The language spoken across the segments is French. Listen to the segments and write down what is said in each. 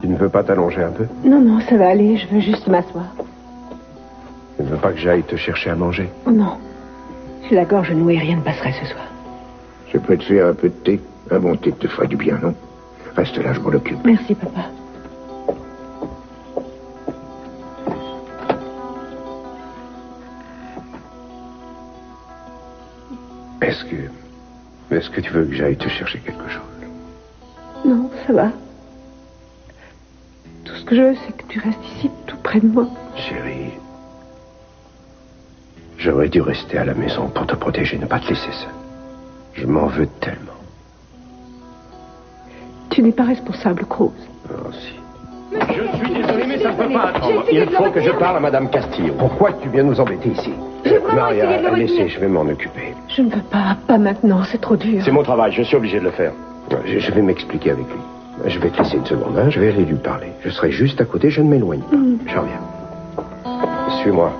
Tu ne veux pas t'allonger un peu? Non, non, ça va aller, je veux juste m'asseoir. Tu ne veux pas que j'aille te chercher à manger? Non. J'ai la gorge nouée, rien ne passerait ce soir. Je peux te faire un peu de thé. Un bon thé te ferait du bien, non? Reste là, je m'en occupe. Merci, papa. Est-ce que tu veux que j'aille te chercher quelque chose? Non, ça va. Tout ce que je veux, c'est que tu restes ici, tout près de moi. Chérie, j'aurais dû rester à la maison pour te protéger, ne pas te laisser seule. Je m'en veux tellement. Tu n'es pas responsable, Cruz. Oh, si. Je suis désolé, mais ça ne peut pas attendre. Il faut que je parle à Madame Castillo. Pourquoi tu viens nous embêter ici? Maria, laissez, je vais m'en occuper. Je ne veux pas maintenant, c'est trop dur. C'est mon travail, je suis obligé de le faire. Je vais m'expliquer avec lui. Je vais te laisser une seconde, hein. Je vais aller lui parler. Je serai juste à côté, je ne m'éloigne pas. Je reviens. Suis-moi.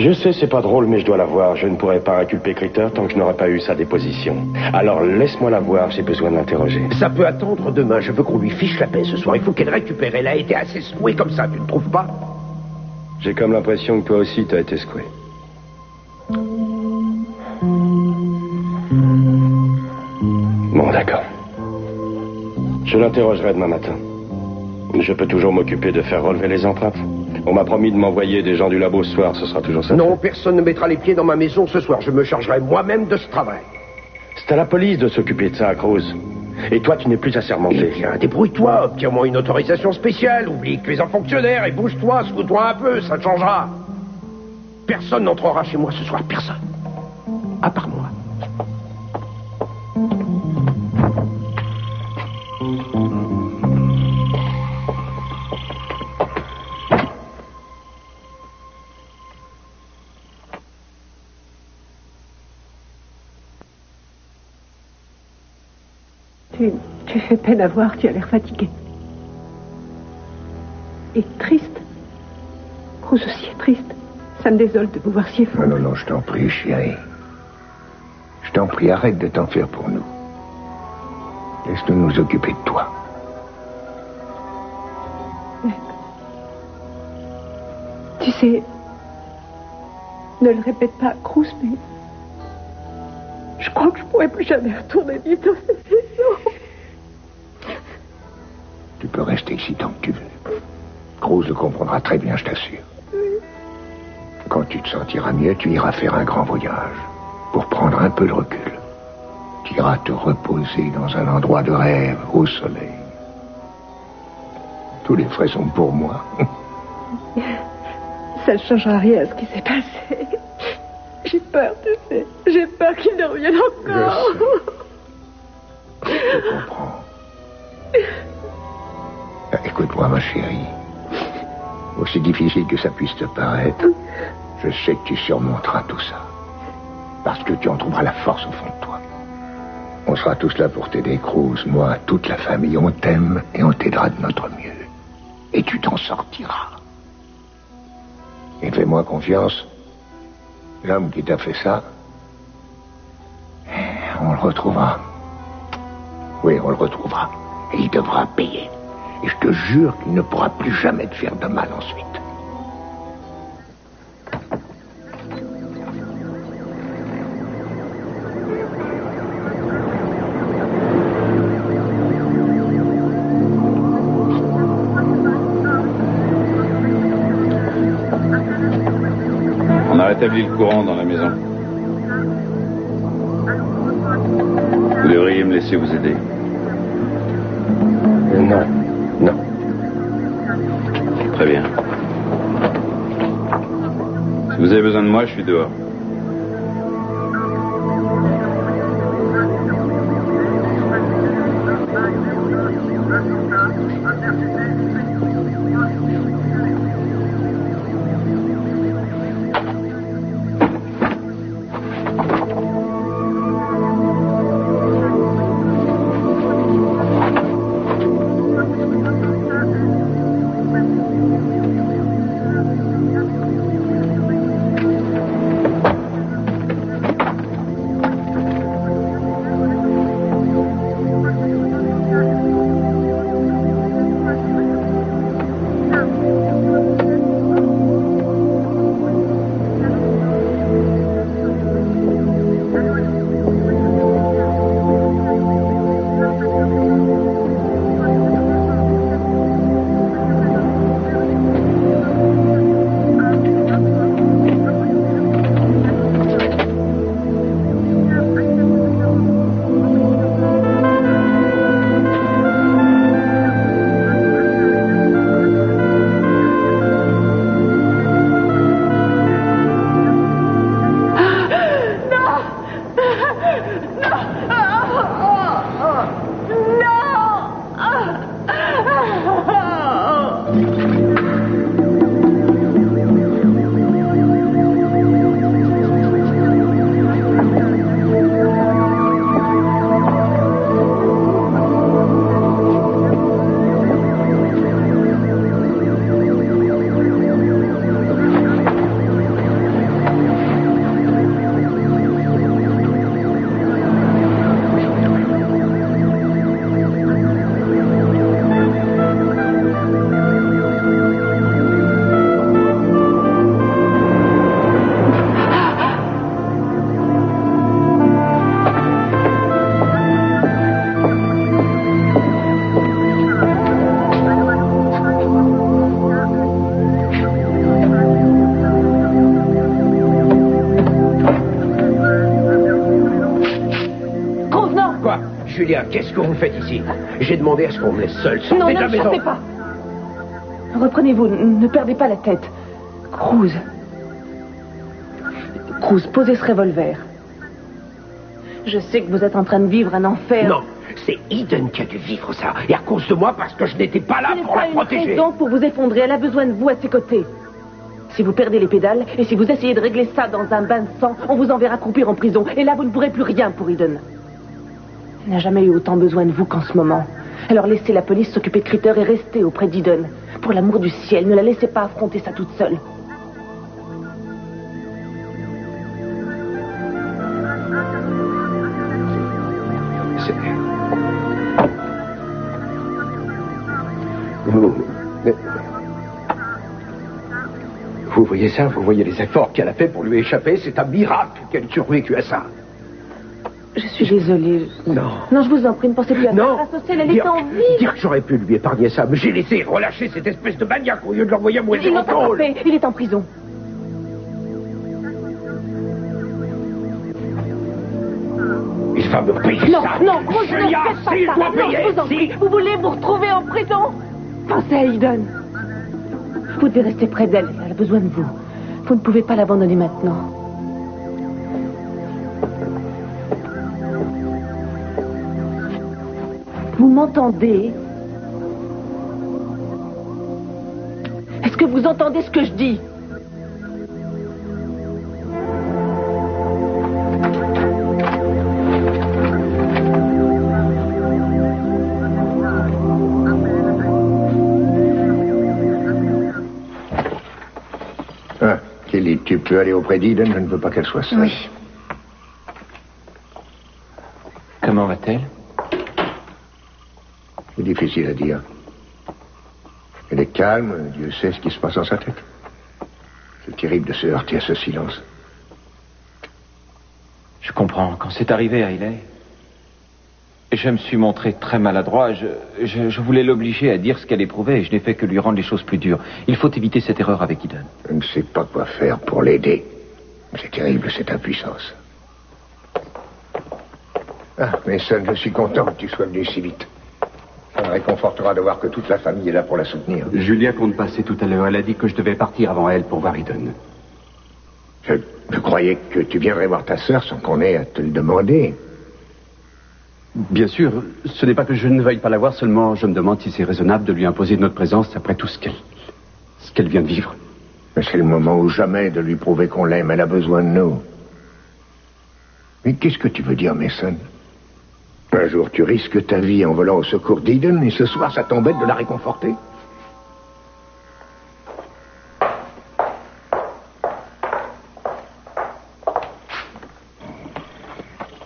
Je sais, c'est pas drôle, mais je dois la voir. Je ne pourrai pas inculper Critter tant que je n'aurai pas eu sa déposition. Alors, laisse-moi la voir, j'ai besoin de l'interroger. Ça peut attendre demain. Je veux qu'on lui fiche la paix ce soir. Il faut qu'elle récupère. Elle a été assez secouée comme ça, tu ne trouves pas? J'ai comme l'impression que toi aussi, t'as été secoué. Bon, d'accord. Je l'interrogerai demain matin. Je peux toujours m'occuper de faire relever les empreintes. On m'a promis de m'envoyer des gens du labo ce soir, ce sera toujours ça. Non, personne ne mettra les pieds dans ma maison ce soir. Je me chargerai moi-même de ce travail. C'est à la police de s'occuper de ça, Cruz. Et toi, tu n'es plus assermenté. Eh bien, débrouille-toi, obtiens-moi une autorisation spéciale, oublie que tu es un fonctionnaire et bouge-toi, secoue-toi un peu, ça te changera. Personne n'entrera chez moi ce soir, personne. À part moi. Tu fais peine à voir, tu as l'air fatigué. Et triste. Cruz aussi est triste. Ça me désole de vous voir si effondré. Non, non, non, je t'en prie, chérie. Je t'en prie, arrête de t'en faire pour nous. Laisse-nous nous occuper de toi. Tu sais, ne le répète pas, Cruz, mais je crois que je pourrais plus jamais retourner vivre dans cette maison. Tu peux rester ici tant que tu veux. Cruz le comprendra très bien, je t'assure. Quand tu te sentiras mieux, tu iras faire un grand voyage pour prendre un peu de recul. Tu iras te reposer dans un endroit de rêve, au soleil. Tous les frais sont pour moi. Ça ne changera rien à ce qui s'est passé. J'ai peur, tu sais. J'ai peur qu'il ne revienne encore. Je comprends. Écoute-moi, ma chérie. Aussi difficile que ça puisse te paraître, je sais que tu surmonteras tout ça. Parce que tu en trouveras la force au fond de toi. On sera tous là pour t'aider, Cruz, moi, toute la famille. On t'aime et on t'aidera de notre mieux. Et tu t'en sortiras. Et fais-moi confiance. L'homme qui t'a fait ça, on le retrouvera. Oui, on le retrouvera. Et il devra payer. Et je te jure qu'il ne pourra plus jamais te faire de mal ensuite. On a rétabli le courant dans la maison. Vous devriez me laisser vous aider. Non. Non. Très bien. Si vous avez besoin de moi, je suis dehors. Julia, qu'est-ce que vous faites ici? J'ai demandé à ce qu'on me laisse seul. Sortez de la maison. Non, ne pas. Reprenez-vous, ne perdez pas la tête. Cruz, posez ce revolver. Je sais que vous êtes en train de vivre un enfer. Non, c'est Eden qui a dû vivre ça. Et à cause de moi, parce que je n'étais pas là pour la protéger. Ce n'est pas une raison pour vous effondrer. Elle a besoin de vous à ses côtés. Si vous perdez les pédales, et si vous essayez de régler ça dans un bain de sang, on vous enverra croupir en prison. Et là, vous ne pourrez plus rien pour Eden. Elle n'a jamais eu autant besoin de vous qu'en ce moment. Alors laissez la police s'occuper de Critter et restez auprès d'Eden. Pour l'amour du ciel, ne la laissez pas affronter ça toute seule. Vous voyez ça? Vous voyez les efforts qu'elle a fait pour lui échapper? C'est un miracle qu'elle ait survécu à ça. Je suis désolée. Non. Non, je vous en prie, ne pensez plus à ça. Non. La sociale, elle est en vie. Dire que j'aurais pu lui épargner ça, mais j'ai laissé relâcher cette espèce de maniaque au lieu de l'envoyer à mourir Il au n'a pas tôle. frappé. Il est en prison. Il va me payer Non, ça. non, Cruz, ne Julia, faites pas s'il ça. doit Non, payer, je vous en prie. Vous voulez vous retrouver en prison? Pensez à Eden. Vous devez rester près d'elle. Elle a besoin de vous. Vous ne pouvez pas l'abandonner maintenant. Vous m'entendez? Est-ce que vous entendez ce que je dis? Kelly, tu peux aller auprès d'Eden, je ne veux pas qu'elle soit seule. Oui. Comment va-t-elle? C'est difficile à dire. Elle est calme, Dieu sait ce qui se passe dans sa tête. C'est terrible de se heurter à ce silence. Je comprends. Quand c'est arrivé à Hayley, je me suis montré très maladroit. Je voulais l'obliger à dire ce qu'elle éprouvait et je n'ai fait que lui rendre les choses plus dures. Il faut éviter cette erreur avec Eden. Je ne sais pas quoi faire pour l'aider. C'est terrible, cette impuissance. Ah, Mason, je suis content que tu sois venu si vite. Ça me réconfortera de voir que toute la famille est là pour la soutenir. Julia compte passer tout à l'heure. Elle a dit que je devais partir avant elle pour voir Eden. Je croyais que tu viendrais voir ta sœur sans qu'on ait à te le demander. Bien sûr, ce n'est pas que je ne veuille pas la voir, seulement je me demande si c'est raisonnable de lui imposer notre présence après tout ce qu'elle vient de vivre. Mais c'est le moment ou jamais de lui prouver qu'on l'aime. Elle a besoin de nous. Mais qu'est-ce que tu veux dire, Mason? Un jour, tu risques ta vie en volant au secours d'Eden et ce soir, ça t'embête de la réconforter?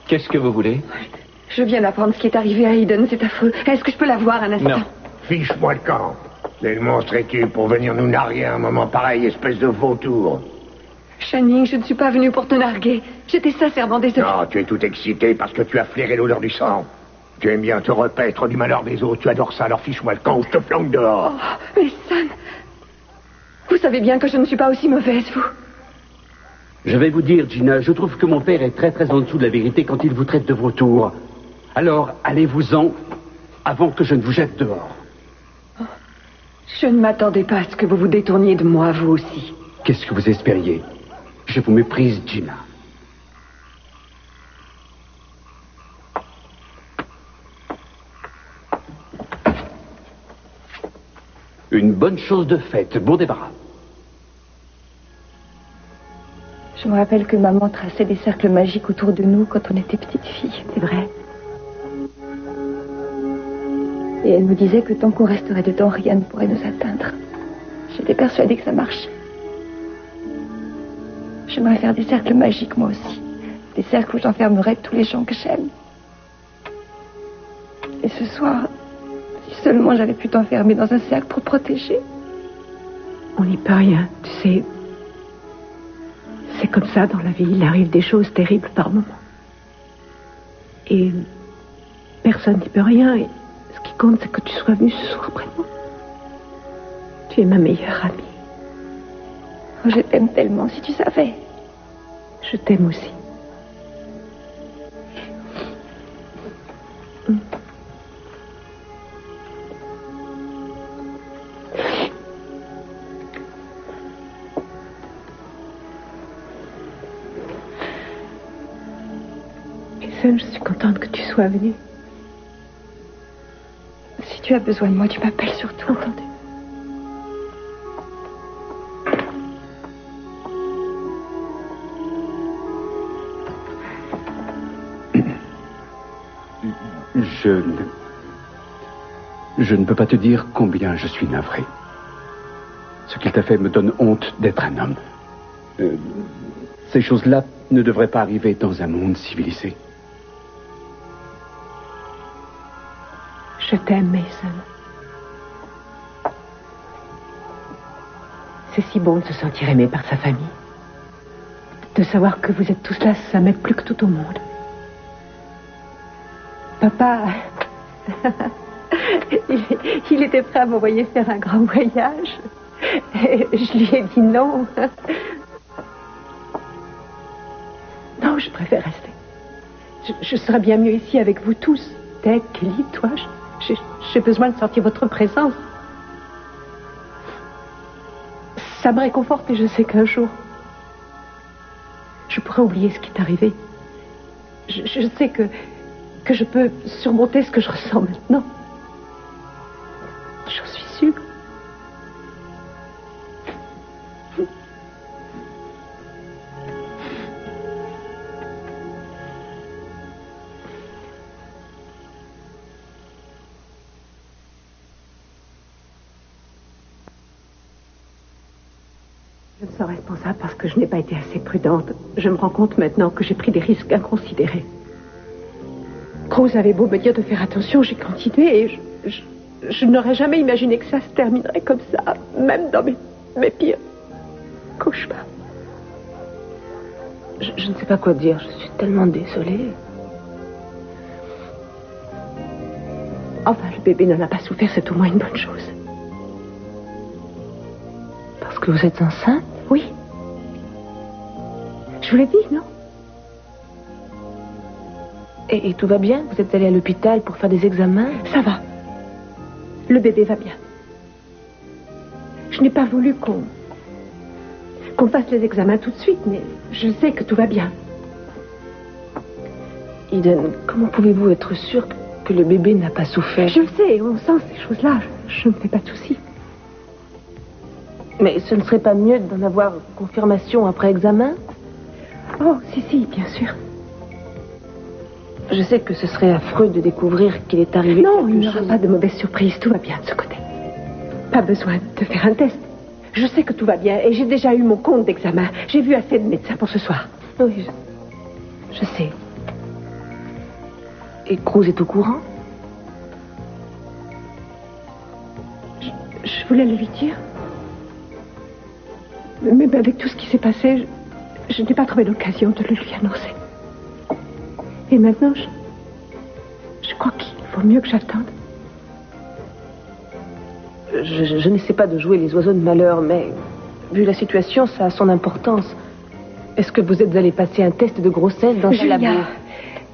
Qu'est-ce que vous voulez? Je viens d'apprendre ce qui est arrivé à Eden, c'est affreux. Est-ce que je peux la voir un instant? Non. Fiche-moi le camp. Quel monstre es-tu pour venir nous narguer à un moment pareil, espèce de vautour? Channing, je ne suis pas venue pour te narguer. J'étais sincèrement désolée. Non, tu es tout excité parce que tu as flairé l'odeur du sang. Tu aimes bien te repaître du malheur des autres. Tu adores ça, alors fiche-moi le camp ou je te flanque dehors. Oh, mais Sam, vous savez bien que je ne suis pas aussi mauvaise, vous. Je vais vous dire, Gina, je trouve que mon père est très très en dessous de la vérité quand il vous traite de vautour. Alors, allez-vous-en avant que je ne vous jette dehors. Oh, je ne m'attendais pas à ce que vous vous détourniez de moi, vous aussi. Qu'est-ce que vous espériez? Je vous méprise, Gina. Une bonne chose de faite, bon débarras. Je me rappelle que maman traçait des cercles magiques autour de nous quand on était petite fille. C'est vrai. Et elle nous disait que tant qu'on resterait dedans, rien ne pourrait nous atteindre. J'étais persuadée que ça marchait. J'aimerais faire des cercles magiques, moi aussi. Des cercles où j'enfermerais tous les gens que j'aime. Et ce soir, si seulement j'avais pu t'enfermer dans un cercle pour protéger. On n'y peut rien, tu sais. C'est comme ça dans la vie, il arrive des choses terribles par moments. Et personne n'y peut rien. Et ce qui compte, c'est que tu sois venu ce soir près de moi. Tu es ma meilleure amie. Oh, je t'aime tellement, si tu savais. Je t'aime aussi. Mason, je suis contente que tu sois venue. Si tu as besoin de moi, tu m'appelles surtout, entendu? Je ne peux pas te dire combien je suis navré. Ce qu'il t'a fait me donne honte d'être un homme. Ces choses-là ne devraient pas arriver dans un monde civilisé. Je t'aime, Mason. C'est si bon de se sentir aimé par sa famille. De savoir que vous êtes tous là, ça m'aide plus que tout au monde. Papa, il était prêt à m'envoyer faire un grand voyage. Et je lui ai dit non. Non, je préfère rester. Je serais bien mieux ici avec vous tous. Ted, Kelly, toi, j'ai besoin de sentir votre présence. Ça me réconforte et je sais qu'un jour, je pourrai oublier ce qui est arrivé. Je sais que je peux surmonter ce que je ressens maintenant. J'en suis sûre. Je me sens responsable parce que je n'ai pas été assez prudente. Je me rends compte maintenant que j'ai pris des risques inconsidérés. Cruz avait beau me dire de faire attention, j'ai continué et je n'aurais jamais imaginé que ça se terminerait comme ça, même dans mes pires cauchemars. Je ne sais pas quoi dire, je suis tellement désolée. Enfin, le bébé n'en a pas souffert, c'est au moins une bonne chose. Parce que vous êtes enceinte? Oui. Je vous l'ai dit, non? Et tout va bien? Vous êtes allée à l'hôpital pour faire des examens? Ça va. Le bébé va bien. Je n'ai pas voulu qu'on fasse les examens tout de suite, mais je sais que tout va bien. Eden, comment pouvez-vous être sûre que le bébé n'a pas souffert? Je le sais, on sent ces choses-là. Je ne me fais pas de soucis. Mais ce ne serait pas mieux d'en avoir confirmation après examen? Oh, si, bien sûr. Je sais que ce serait affreux de découvrir qu'il est arrivé. Non, il n'y aura pas de mauvaise surprise. Tout va bien de ce côté. Pas besoin de faire un test. Je sais que tout va bien et j'ai déjà eu mon compte d'examen. J'ai vu assez de médecins pour ce soir. Oui, je sais. Et Cruz est au courant? Je voulais le lui dire. Mais avec tout ce qui s'est passé, je n'ai pas trouvé l'occasion de le lui annoncer. Et maintenant, je crois qu'il vaut mieux que j'attende. Je n'essaie pas de jouer les oiseaux de malheur, mais vu la situation, ça a son importance. Est-ce que vous êtes allé passer un test de grossesse dans un labo?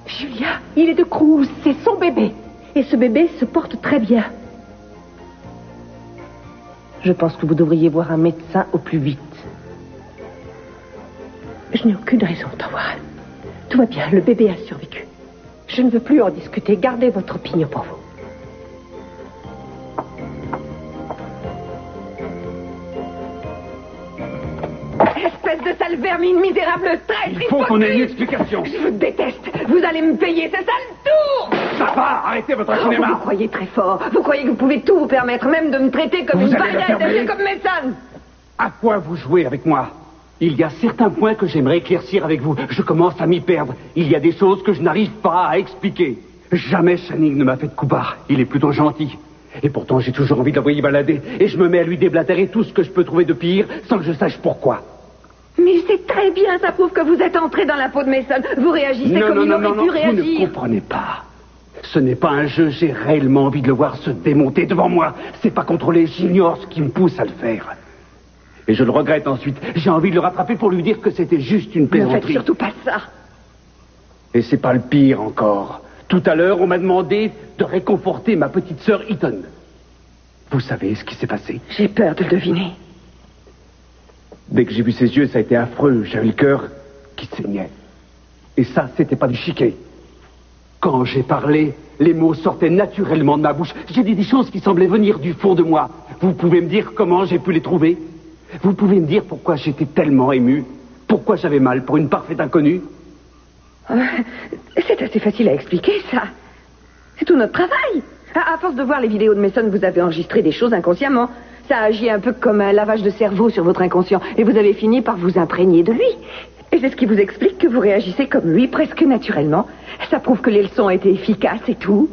Julia, il est de Cruz, c'est son bébé. Et ce bébé se porte très bien. Je pense que vous devriez voir un médecin au plus vite. Je n'ai aucune raison d'en voir un. Tout va bien, le bébé a survécu. Je ne veux plus en discuter. Gardez votre opinion pour vous. Espèce de sale vermine misérable, traître, il faut qu'on ait une explication. Je vous déteste. Vous allez me payer, c'est ça le tour. Ça va, arrêtez votre cinéma. Vous croyez très fort. Vous croyez que vous pouvez tout vous permettre, même de me traiter comme une paria et d'agir comme médecin. À quoi vous jouez avec moi? Il y a certains points que j'aimerais éclaircir avec vous. Je commence à m'y perdre. Il y a des choses que je n'arrive pas à expliquer. Jamais Channing ne m'a fait de coup bas. Il est plutôt gentil. Et pourtant, j'ai toujours envie de l'envoyer balader. Et je me mets à lui déblatérer tout ce que je peux trouver de pire, sans que je sache pourquoi. Mais c'est très bien, ça prouve que vous êtes entré dans la peau de Mason. Vous réagissez comme il aurait pu réagir. Vous ne comprenez pas. Ce n'est pas un jeu, j'ai réellement envie de le voir se démonter devant moi. C'est pas contrôlé, j'ignore ce qui me pousse à le faire. Et je le regrette ensuite. J'ai envie de le rattraper pour lui dire que c'était juste une plaisanterie. Ne faites surtout pas ça. Et c'est pas le pire encore. Tout à l'heure, on m'a demandé de réconforter ma petite sœur Ethan. Vous savez ce qui s'est passé? J'ai peur de le deviner. Dès que j'ai vu ses yeux, ça a été affreux. J'avais le cœur qui saignait. Et ça, c'était pas du chiquet. Quand j'ai parlé, les mots sortaient naturellement de ma bouche. J'ai dit des choses qui semblaient venir du fond de moi. Vous pouvez me dire comment j'ai pu les trouver? Vous pouvez me dire pourquoi j'étais tellement ému? Pourquoi j'avais mal pour une parfaite inconnue? C'est assez facile à expliquer, ça. C'est tout notre travail. À force de voir les vidéos de Mason, vous avez enregistré des choses inconsciemment. Ça agit un peu comme un lavage de cerveau sur votre inconscient. Et vous avez fini par vous imprégner de lui. Et c'est ce qui vous explique que vous réagissez comme lui, presque naturellement. Ça prouve que les leçons ont été efficaces et tout.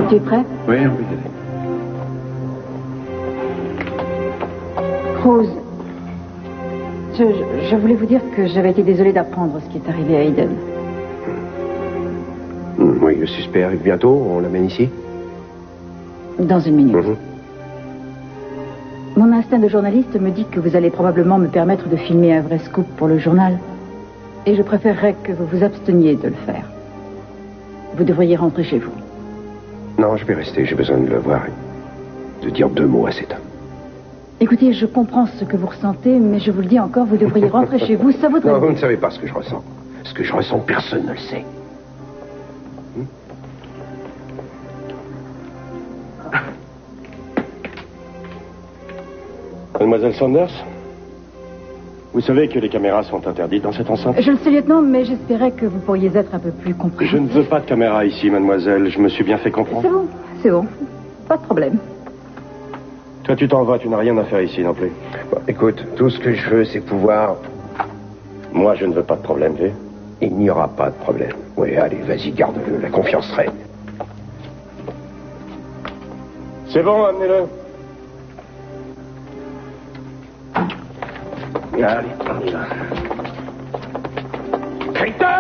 Tu es prêt? Oui, on peut y aller. Rose, je voulais vous dire que j'avais été désolée d'apprendre ce qui est arrivé à Aiden. Oui, le suspect arrive bientôt, on l'amène ici. Dans une minute. Mon instinct de journaliste me dit que vous allez probablement me permettre de filmer un vrai scoop pour le journal. Et je préférerais que vous vous absteniez de le faire. Vous devriez rentrer chez vous. Non, je vais rester, j'ai besoin de le voir et de dire 2 mots à cet homme. Écoutez, je comprends ce que vous ressentez, mais je vous le dis encore, vous devriez rentrer chez vous, ça vaudrait... Non, vous ne savez pas ce que je ressens. Ce que je ressens, personne ne le sait. Mademoiselle Saunders, vous savez que les caméras sont interdites dans cette enceinte? Je le sais, lieutenant, mais j'espérais que vous pourriez être un peu plus compréhensif. Je ne veux pas de caméra ici, mademoiselle. Je me suis bien fait comprendre. C'est bon. Pas de problème. Toi, tu t'en vas, tu n'as rien à faire ici non plus. Bon, écoute, tout ce que je veux, c'est pouvoir... Moi, je ne veux pas de problème, vu? Il n'y aura pas de problème. Oui, allez, vas-y, garde-le, la confiance règne. C'est bon, amenez-le. Allez, on y va. Crétin!